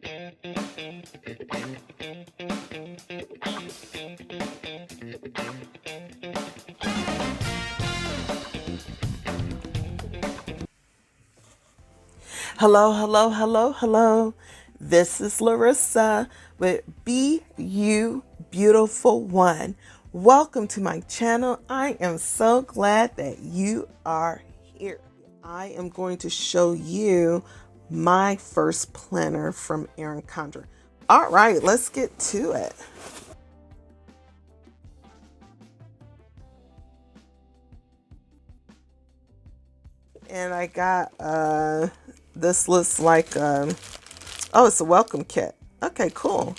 Hello, hello, hello, hello. This is Larrissa with Be You Beautiful One. Welcome to my channel. I am so glad that you are here. I am going to show you my first planner from Erin Condren. All right, let's get to it. And I got this looks like oh, it's a welcome kit. Okay, cool.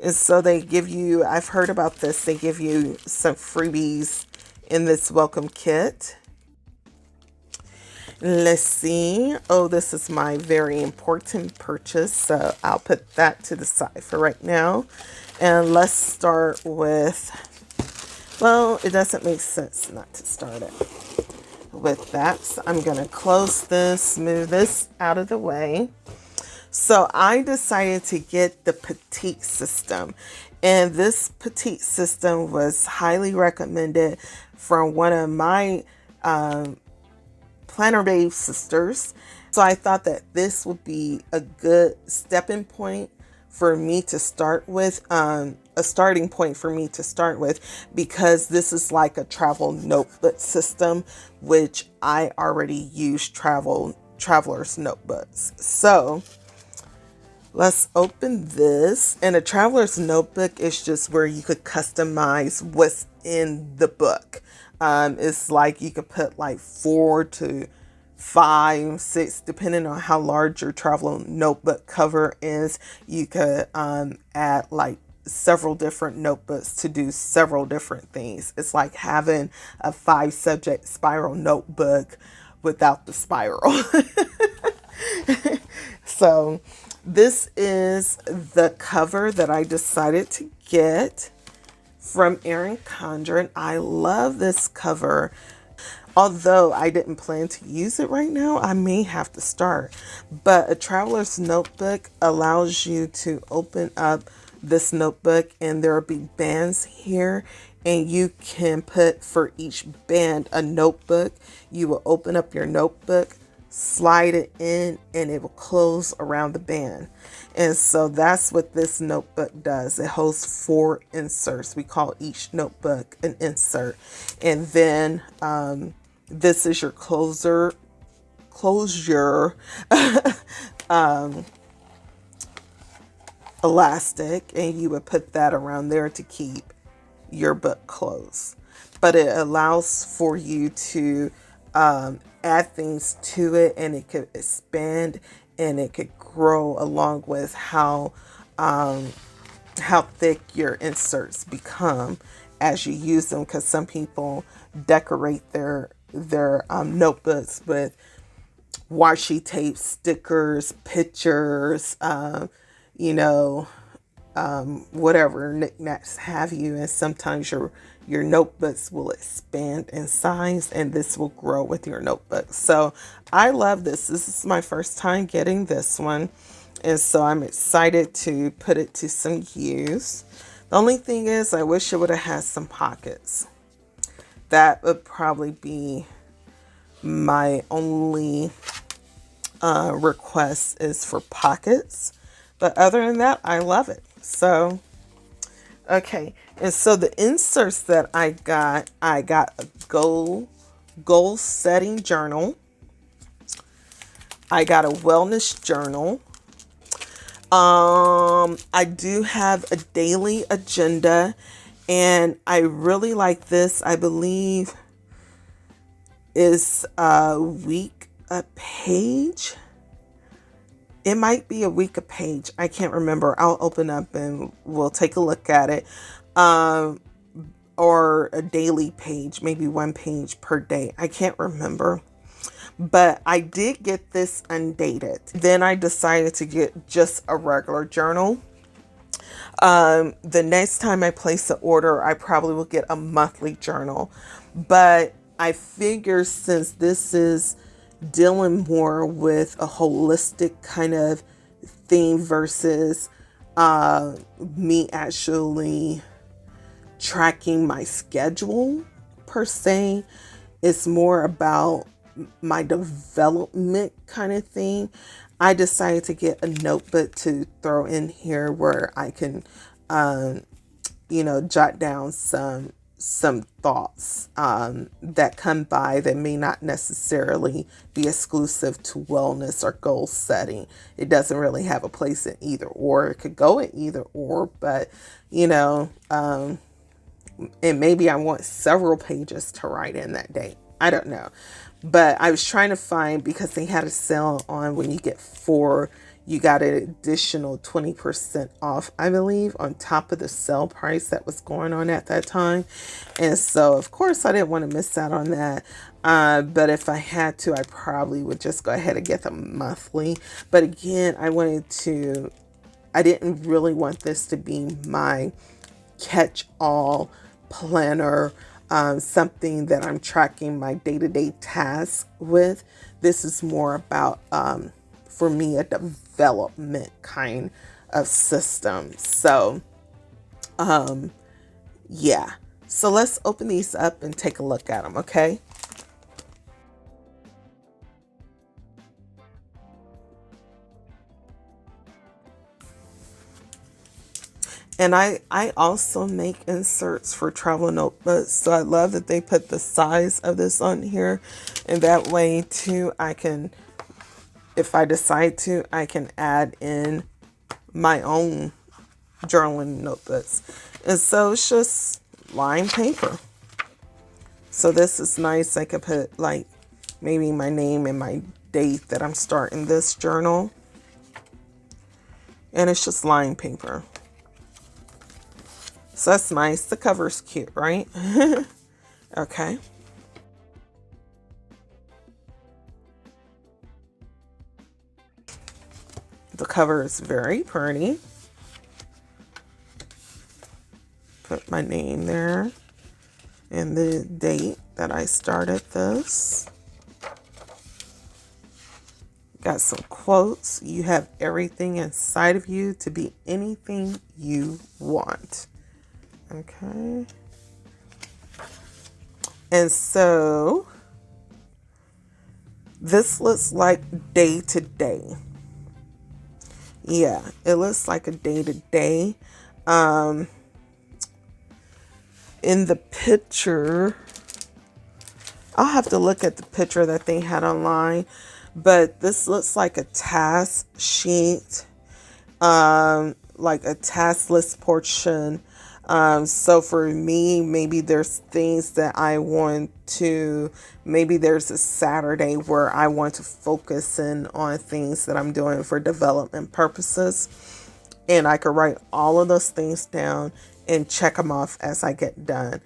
And so they give you, I've heard about this, they give you some freebies in this welcome kit. Let's see. Oh, this is my very important purchase, so I'll put that to the side for right now. And let's start with, well, it doesn't make sense not to start it with that. So I'm going to close this, move this out of the way. So I decided to get the Petite System, and this Petite System was highly recommended from one of my planner babe sisters. So I thought that this would be a good stepping point for me to start with, a starting point for me to start with, because this is like a travel notebook system, which I already use traveler's notebooks. So let's open this. And a traveler's notebook is just where you could customize what's in the book. It's like you could put like 4 to 5, 6, depending on how large your travel notebook cover is. You could add like several different notebooks to do several different things. It's like having a 5 subject spiral notebook without the spiral. So this is the cover that I decided to get from Erin Condren. I love this cover. Although I didn't plan to use it right now, I may have to start. But a traveler's notebook allows you to open up this notebook, and there will be bands here, and you can put for each band a notebook. You will open up your notebook, slide it in, and it will close around the band. And so that's what this notebook does. It holds 4 inserts. We call each notebook an insert. And then this is your closure elastic, and you would put that around there to keep your book closed. But it allows for you to add things to it, and it could expand and it could grow along with how thick your inserts become as you use them, because some people decorate their notebooks with washi tape, stickers, pictures, whatever knickknacks have you, and sometimes your notebooks will expand in size, and this will grow with your notebook. So I love this. This is my first time getting this one, and so I'm excited to put it to some use. The only thing is, I wish it would have had some pockets. That would probably be my only request, is for pockets. But other than that, I love it. So, okay. And so the inserts that I got a goal setting journal. I got a wellness journal. I do have a daily agenda, and I really like this. I believe is a week a page. It might be a week a page. I can't remember. I'll open up and we'll take a look at it. Or a daily page, maybe 1 page per day. I can't remember. But I did get this undated. Then I decided to get just a regular journal. The next time I place the order, I probably will get a monthly journal. But I figure since this is dealing more with a holistic kind of thing versus me actually tracking my schedule per se. It's more about my development kind of thing. I decided to get a notebook to throw in here where I can, jot down some thoughts that come by that may not necessarily be exclusive to wellness or goal setting. It doesn't really have a place in either or. It could go in either or, but and maybe I want several pages to write in that day. I don't know. But I was trying to find, because they had a sale on when you get 4, you got an additional 20% off, I believe, on top of the sale price that was going on at that time. And so, of course, I didn't want to miss out on that. But if I had to, I probably would just go ahead and get them monthly. But again, I didn't really want this to be my catch-all planner, something that I'm tracking my day-to-day tasks with. This is more about, for me, a development kind of system. So, yeah. So let's open these up and take a look at them, okay? And I also make inserts for travel notebooks. So I love that they put the size of this on here. And that way too, I can, if I decide to, I can add in my own journaling notebooks. And so it's just lined paper. So this is nice. I could put like maybe my name and my date that I'm starting this journal. And it's just lined paper. So that's nice. The cover's cute, right? Okay. The cover is very pretty. Put my name there and the date that I started this. Got some quotes. You have everything inside of you to be anything you want. Okay. And so this looks like day to day. Yeah, it looks like a day to day. In the picture, I'll have to look at the picture that they had online, but this looks like a task sheet, like a task list portion. So for me, maybe there's things that I want to, maybe there's a Saturday where I want to focus in on things that I'm doing for development purposes. And I could write all of those things down and check them off as I get done.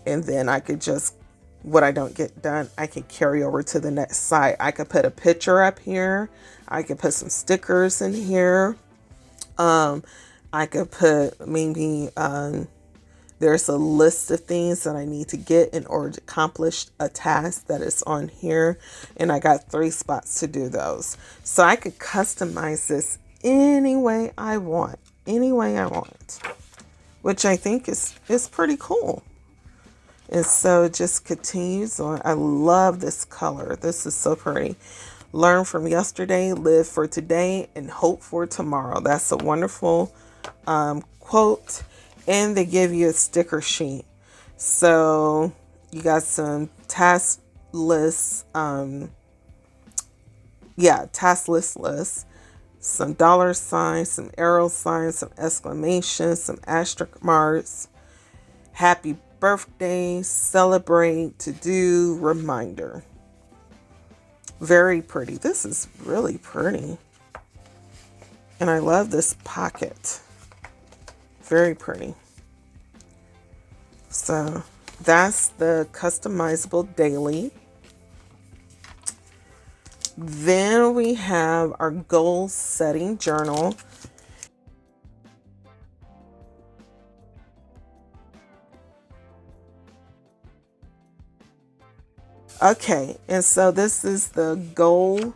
And then I could just, what I don't get done, I can carry over to the next site. I could put a picture up here. I could put some stickers in here. I could put maybe, there's a list of things that I need to get in order to accomplish a task that is on here. And I got 3 spots to do those. So I could customize this any way I want, which I think is pretty cool. And so it just continues on. I love this color. This is so pretty. Learn from yesterday, live for today, and hope for tomorrow. That's a wonderful quote. And they give you a sticker sheet. So you got some task lists. Task lists. Some dollar signs, some arrow signs, some exclamations, some asterisk marks. Happy birthday, celebrate, to do, reminder. Very pretty. This is really pretty. And I love this pocket. Very pretty. So that's the customizable daily. Then we have our goal setting journal. Okay, and so this is the goal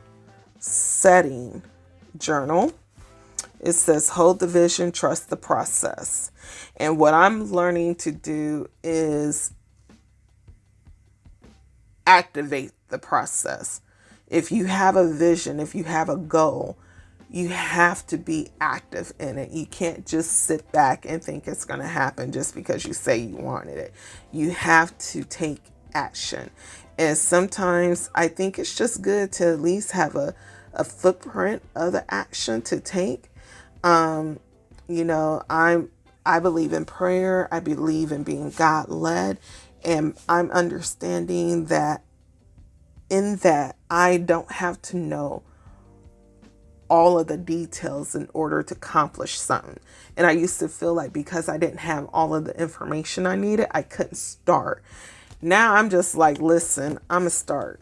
setting journal. It says, hold the vision, trust the process. And what I'm learning to do is activate the process. If you have a vision, if you have a goal, you have to be active in it. You can't just sit back and think it's going to happen just because you say you wanted it. You have to take action. And sometimes I think it's just good to at least have a footprint of the action to take. You know, I believe in prayer. I believe in being God led, and I'm understanding that in that I don't have to know all of the details in order to accomplish something. And I used to feel like because I didn't have all of the information I needed, I couldn't start. Now I'm just like, listen, I'm gonna start.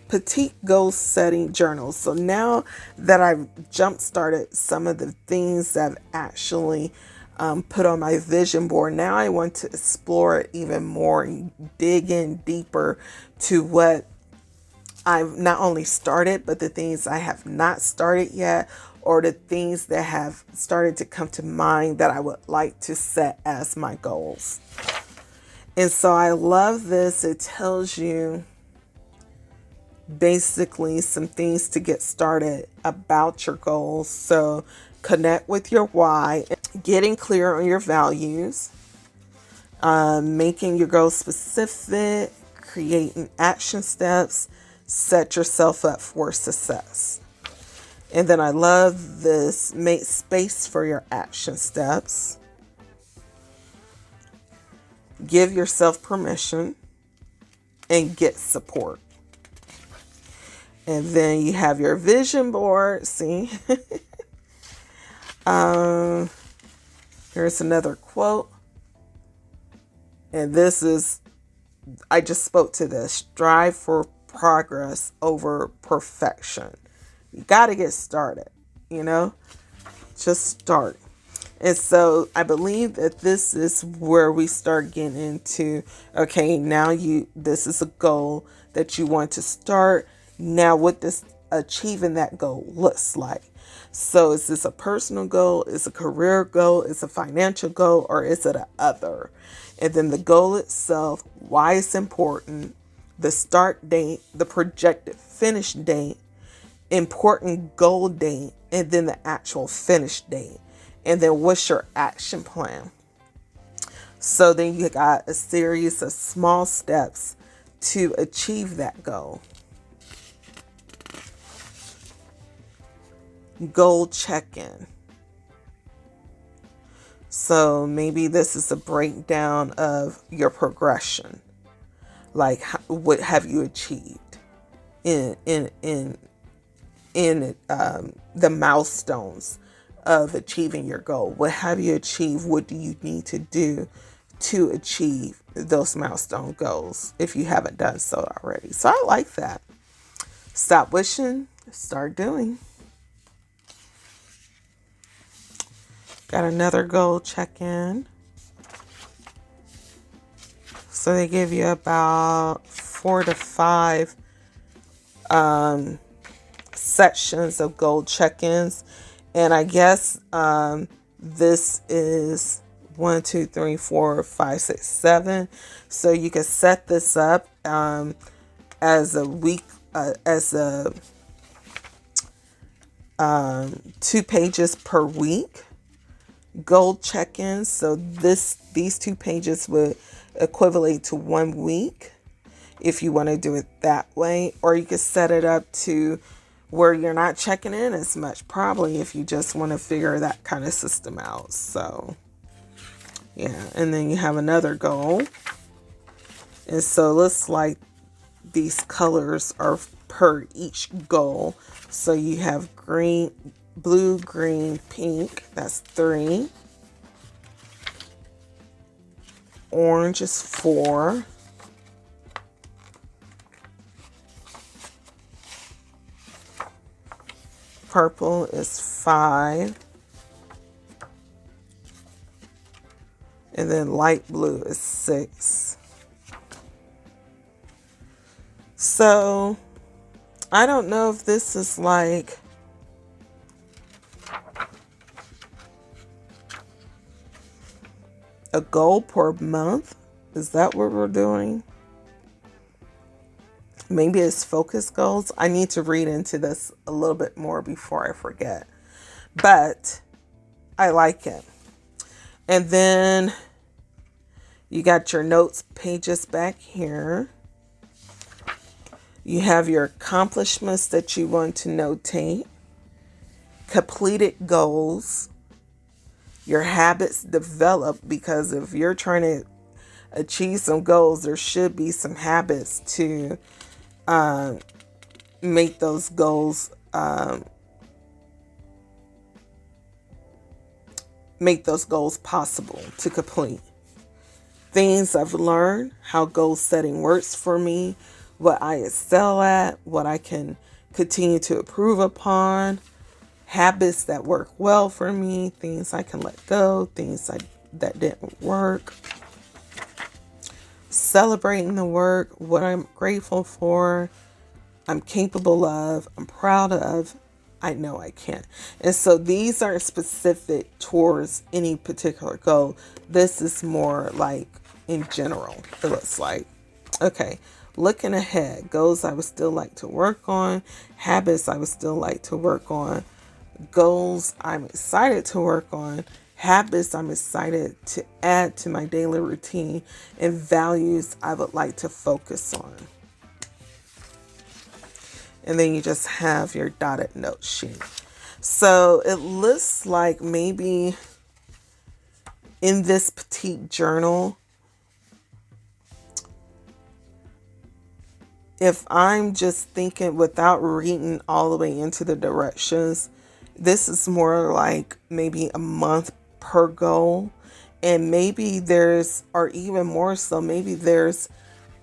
Petite goal setting journals. So now that I've jump started some of the things that I've actually put on my vision board, now I want to explore it even more and dig in deeper to what I've not only started, but the things I have not started yet, or the things that have started to come to mind that I would like to set as my goals. And so I love this. It tells you basically some things to get started about your goals. So connect with your why, getting clear on your values, making your goals specific, creating action steps, set yourself up for success. And then I love this, make space for your action steps. Give yourself permission and get support. And then you have your vision board. See, here's another quote. And this is, I just spoke to this, strive for progress over perfection. You got to get started, you know, just start. And so I believe that this is where we start getting into, okay, now this is a goal that you want to start. Now what does achieving that goal looks like? So is this a personal goal? Is it a career goal? Is it a financial goal? Or is it a other? And then the goal itself, why it's important, the start date, the projected finish date, important goal date, and then the actual finish date. And then what's your action plan? So then you got a series of small steps to achieve that goal. Goal check-in. So maybe this is a breakdown of your progression. Like, what have you achieved in the milestones of achieving your goal? What have you achieved? What do you need to do to achieve those milestone goals if you haven't done so already? So I like that. Stop wishing, start doing. Got another goal check-in. So they give you about 4 to 5 sections of goal check-ins. And I guess this is 1, 2, 3, 4, 5, 6, 7. So you can set this up as a week, as a 2 pages per week goal check-ins. So these 2 pages would equivalent to 1 week if you want to do it that way, or you could set it up to where you're not checking in as much, probably, if you just want to figure that kind of system out. So yeah, and then you have another goal, and so it looks like these colors are per each goal. So you have green, blue, green, pink, that's 3. Orange is 4. Purple is 5. And then light blue is 6. So I don't know if this is like a goal per month. Is that what we're doing? Maybe it's focus goals. I need to read into this a little bit more before I forget. But I like it. And then you got your notes pages back here. You have your accomplishments that you want to notate. Completed goals. Your habits developed, because if you're trying to achieve some goals, there should be some habits to make those goals possible to complete. Things I've learned, how goal setting works for me, what I excel at, what I can continue to improve upon, habits that work well for me, things I can let go, things that didn't work. Celebrating the work, what I'm grateful for, I'm capable of, I'm proud of, I know I can. And so these aren't specific towards any particular goal. This is more like in general, it looks like. Okay, looking ahead, goals I would still like to work on, habits I would still like to work on, goals I'm excited to work on, habits I'm excited to add to my daily routine, and values I would like to focus on. And then you just have your dotted note sheet. So it looks like maybe in this petite journal, if I'm just thinking without reading all the way into the directions, this is more like maybe a month per goal. And maybe there's, or even more so, maybe there's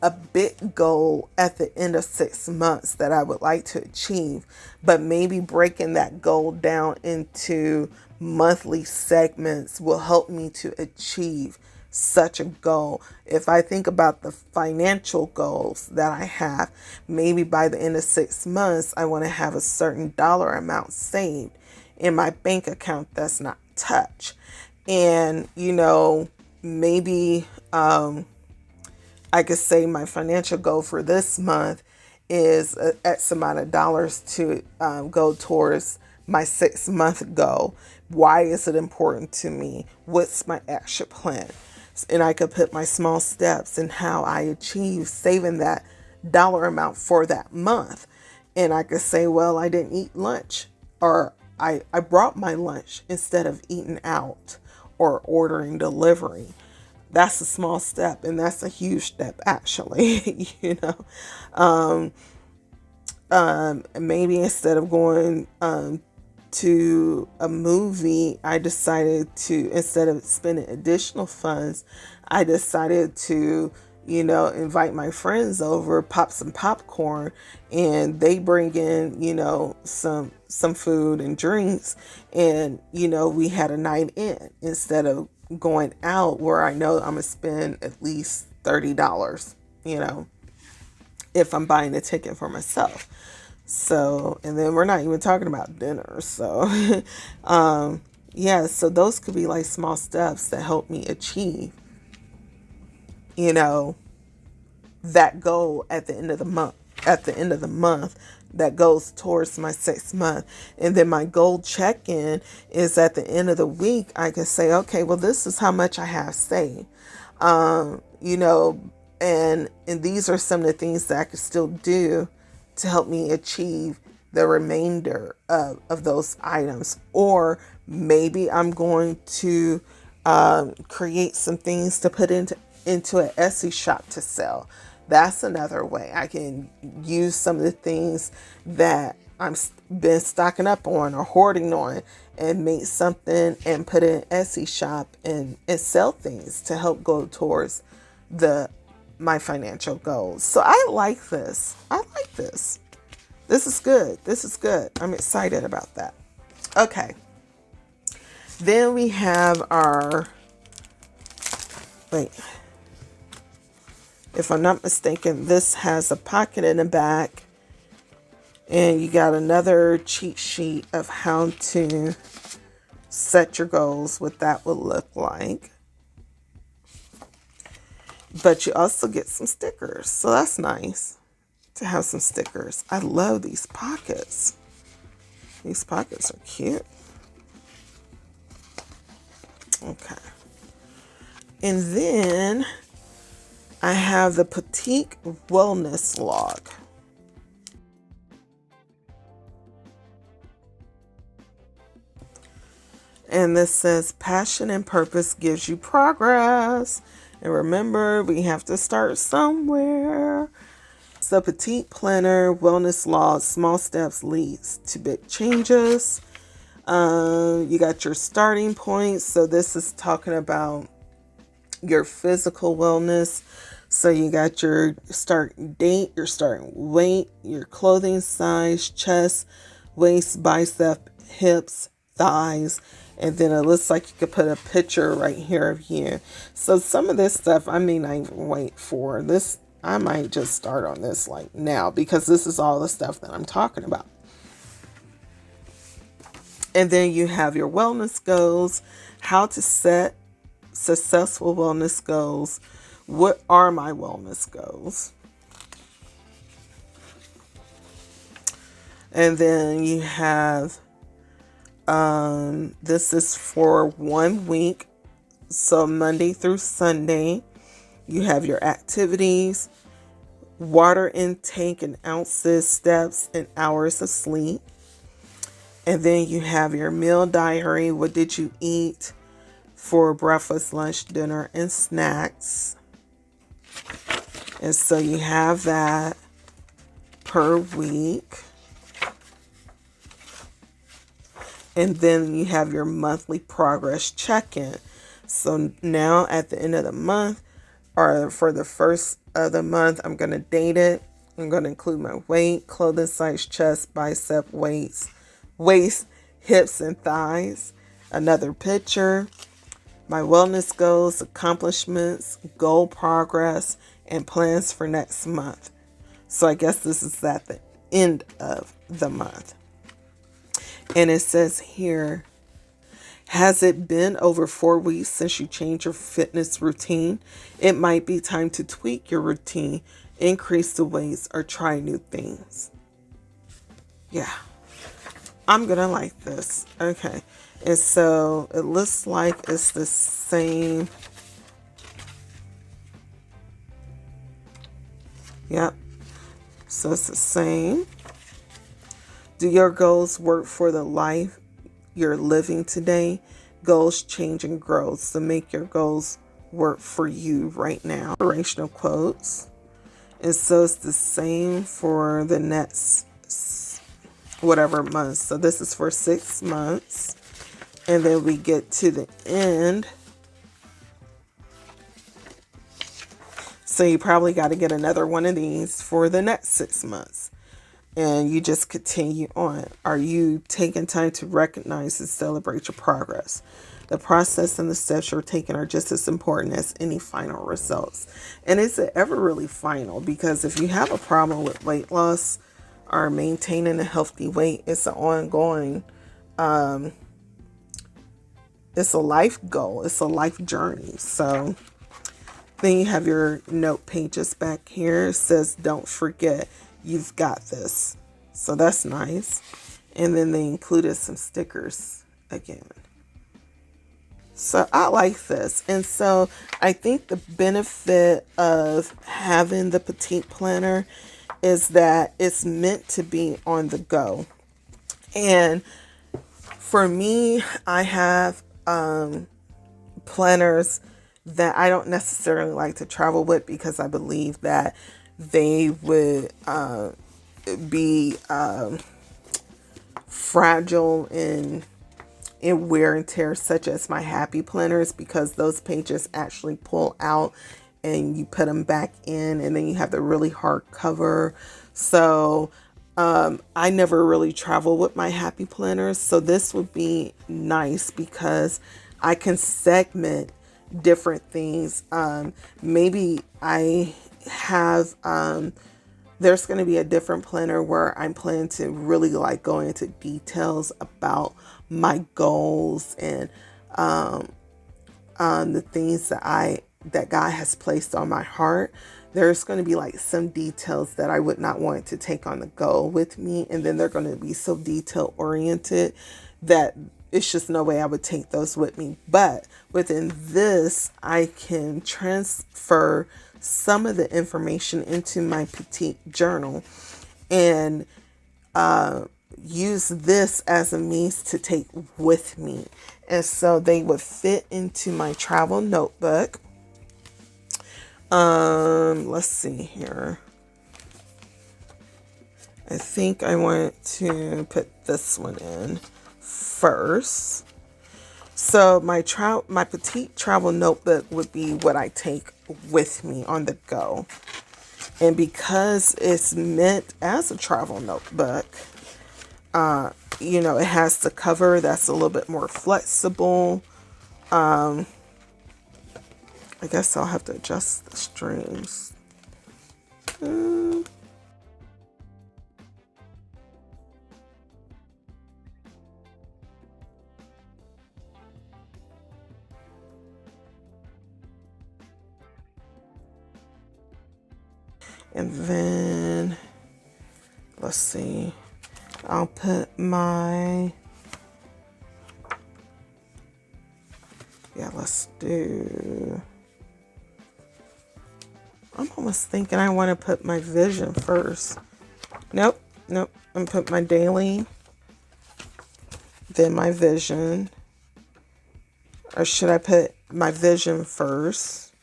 a big goal at the end of 6 months that I would like to achieve, but maybe breaking that goal down into monthly segments will help me to achieve such a goal. If I think about the financial goals that I have, maybe by the end of 6 months, I want to have a certain dollar amount saved in my bank account that's not touched. And, maybe I could say my financial goal for this month is X amount of dollars to go towards my 6-month goal. Why is it important to me? What's my action plan? And I could put my small steps in how I achieve saving that dollar amount for that month. And I could say, well, I didn't eat lunch, or I brought my lunch instead of eating out or ordering delivery. That's a small step, and that's a huge step, actually. Maybe instead of going to a movie, I decided to, instead of spending additional funds, I decided to, invite my friends over, pop some popcorn, and they bring in, some food and drinks, and, we had a night in instead of going out where I know I'm gonna spend at least $30, if I'm buying a ticket for myself. So, and then we're not even talking about dinner. So, so those could be like small steps that help me achieve, that goal at the end of the month, that goes towards my 6th month. And then my goal check-in is at the end of the week. I can say, okay, well, this is how much I have saved, and these are some of the things that I could still do to help me achieve the remainder of those items. Or maybe I'm going to create some things to put into an Etsy shop to sell. That's another way. I can use some of the things that I'm been stocking up on or hoarding on and make something and put it in Etsy shop and sell things to help go towards my financial goals. So I like this. This is good. I'm excited about that. Okay. Then we have our, if I'm not mistaken, this has a pocket in the back, and you got another cheat sheet of how to set your goals, what that would look like. But you also get some stickers. So that's nice to have some stickers. I love these pockets. These pockets are cute. Okay. And then I have the Petite Wellness Log. And this says, passion and purpose gives you progress. And remember, we have to start somewhere. It's the Petite Planner Wellness Log, small steps leads to big changes. You got your starting point. So this is talking about your physical wellness. So you got your start date, your starting weight, your clothing size, chest, waist, bicep, hips, thighs. And then it looks like you could put a picture right here of you. So some of this stuff I may not even wait for. This, I might just start on this like now, because this is all the stuff that I'm talking about. And then you have your wellness goals, how to set successful wellness goals. What are my wellness goals? And then you have, this is for 1 week. So Monday through Sunday, you have your activities, water intake in ounces, steps, and hours of sleep. And then you have your meal diary. What did you eat for breakfast, lunch, dinner, and snacks? And so you have that per week. And then you have your monthly progress check-in. So now at the end of the month, or for the first of the month, I'm going to date it. I'm going to include my weight, clothing size, chest, bicep, waist, hips, and thighs. Another picture. My wellness goals, accomplishments, goal progress, and plans for next month. So I guess this is at the end of the month. And it says here, has it been over 4 weeks since you changed your fitness routine? It might be time to tweak your routine, increase the weights, or try new things. Yeah, I'm going to like this. Okay. And so it looks like it's the same. Yep. So it's the same. Do your goals work for the life you're living today? Goals change and grow. So make your goals work for you right now. Inspirational quotes. And so it's the same for the next whatever month. So this is for 6 months. And then we get to the end. So you probably got to get another one of these for the next 6 months. And you just continue on. Are you taking time to recognize and celebrate your progress? The process and the steps you're taking are just as important as any final results. And is it ever really final? Because if you have a problem with weight loss or maintaining a healthy weight, it's an ongoing, it's a life goal. It's a life journey. So then you have your note pages back here. It says, don't forget, you've got this. So that's nice. And then they included some stickers again. So I like this. And so I think the benefit of having the Petite Planner is that it's meant to be on the go. And for me, I have planners that I don't necessarily like to travel with because I believe that they would be fragile in wear and tear, such as my happy planners, because those pages actually pull out and you put them back in, and then you have the really hard cover. So I never really travel with my happy planners. So this would be nice because I can segment different things. Maybe I have, there's going to be a different planner where I'm planning to really like go into details about my goals and the things that I that God has placed on my heart, there's going to be like some details that I would not want to take on the go with me. And then they're going to be so detail oriented that it's just no way I would take those with me. But within this, I can transfer some of the information into my petite journal and use this as a means to take with me. And so they would fit into my travel notebook. Let's see here. I think I want to put this one in first. So my petite travel notebook would be what I take with me on the go. And because it's meant as a travel notebook, you know, it has the cover that's a little bit more flexible. I guess I'll have to adjust the strings. And then, let's see, I'll put my, let's do, I'm almost thinking I want to put my vision first. Nope. I'm put my daily, then my vision. Or should I put my vision first?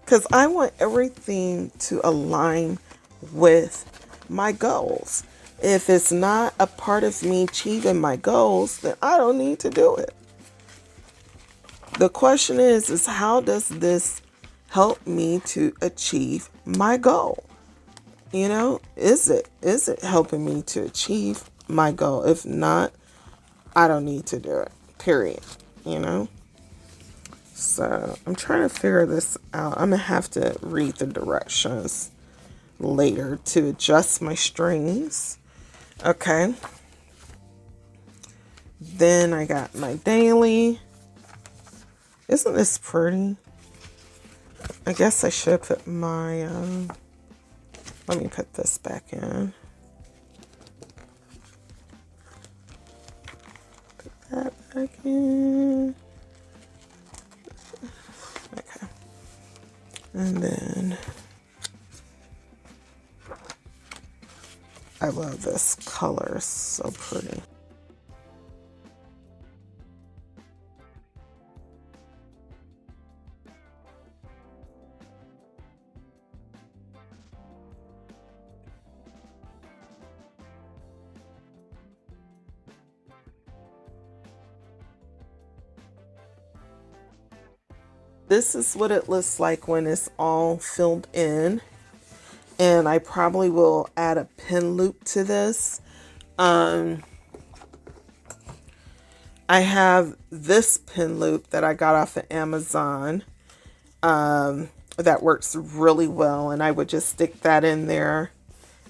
Because I want everything to align with my goals. If it's not a part of me achieving my goals, then I don't need to do it. The question is how does this help me to achieve my goal? You know, is it helping me to achieve my goal? If not, I don't need to do it, period, you know? So I'm trying to figure this out. I'm going to have to read the directions later to adjust my strings. Okay. Then I got my daily. Isn't this pretty? I guess I should put my, let me put this back in. Put that back in. Okay. And then I love this color. It's so pretty. This is what it looks like when it's all filled in. And I probably will add a pin loop to this. I have this pin loop that I got off of Amazon that works really well. And I would just stick that in there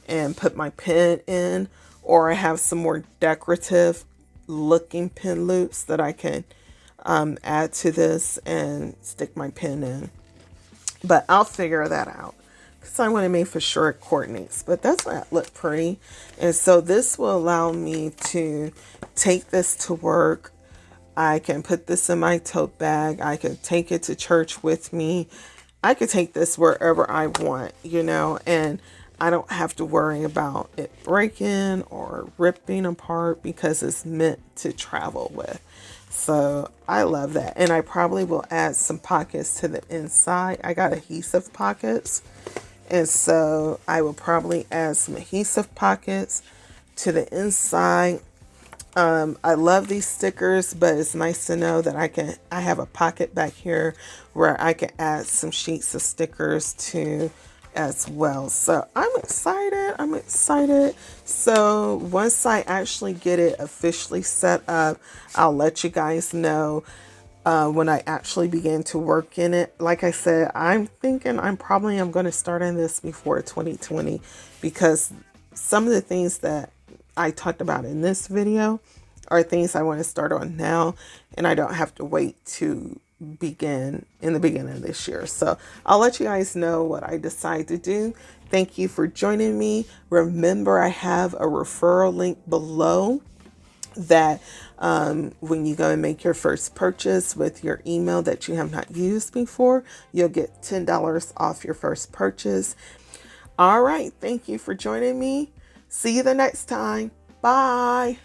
and put my pin in. Or I have some more decorative looking pin loops that I can add to this and stick my pin in. But I'll figure that out because I want to make for sure it coordinates. But doesn't that look pretty? And so this will allow me to take this to work. I can put this in my tote bag. I can take it to church with me. I could take this wherever I want, you know, and I don't have to worry about it breaking or ripping apart because it's meant to travel with. So I love that. And I probably will add some pockets to the inside. I got adhesive pockets. And so I will probably add some adhesive pockets to the inside. I love these stickers, but it's nice to know that I have a pocket back here where I can add some sheets of stickers to as well. So I'm excited. So once I actually get it officially set up, I'll let you guys know when I actually begin to work in it. Like I said, I'm thinking I'm going to start on this before 2020 because some of the things that I talked about in this video, are things I want to start on now, and I don't have to wait to begin in the beginning of this year. So I'll let you guys know what I decide to do. Thank you for joining me. Remember, I have a referral link below that when you go and make your first purchase with your email that you have not used before, you'll get $10 off your first purchase. All right. Thank you for joining me. See you the next time. Bye.